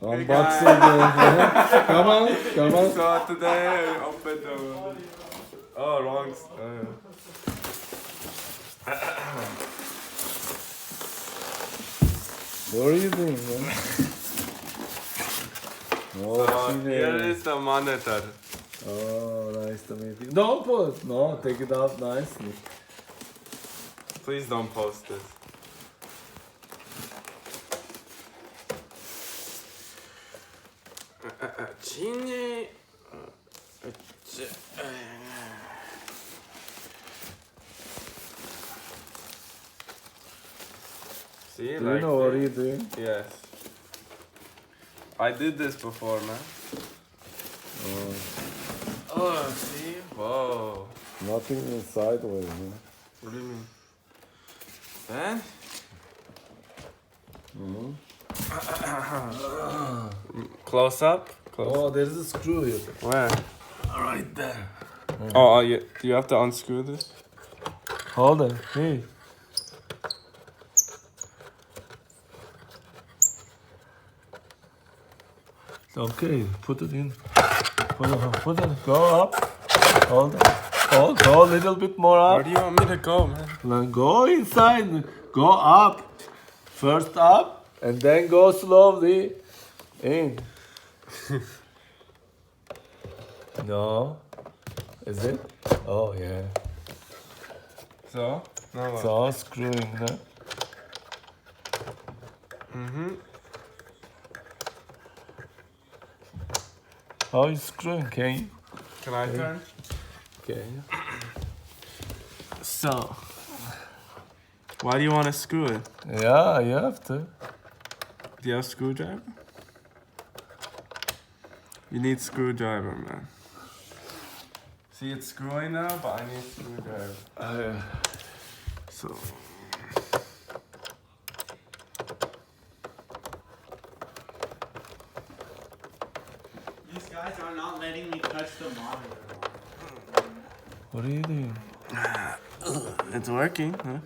Unboxing. Come on. So today I opened the... Oh, wrong. What are you doing, man? So here is the monitor. Oh, nice to meet you. Don't put. No, take it out nicely. Please don't post this. Chini. See, Do you know what are you doing? Yes. I did this before, man. Oh, see? Whoa. Nothing is sideways, man. What do you mean? Then? Close up? Oh, there's a screw here. Where? Right there. Oh, you have to unscrew this? Hold it. Hey. Okay, put it in. Put it. Go up. Hold it. Go a little bit more Where up. do you want me to go, man? Now go inside. Go up. First up, and then go slowly in. No. Is it? Oh, yeah. So? Now It's what? all screwing, huh? How is screwing? Can you? Can I turn? Okay. So. Why do you want to screw it? Yeah, you have to. Do you have a screwdriver? You need screwdriver, man. See, it's screwing now, but I need screwdriver. So. These guys are not letting me touch the monitor. What are you doing? It's working, huh?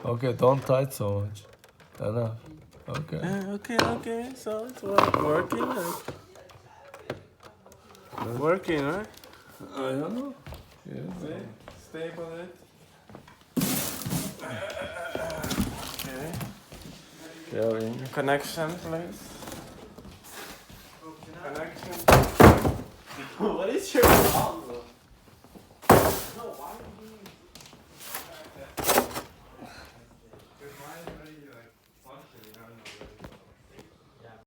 Okay, don't tight so much. Enough. Okay. Okay. So it's working, huh? Working, right? I don't know. Yeah. See? Stable it. Okay. Carrying. Connection, please. Connection. What is your problem? No, why are you being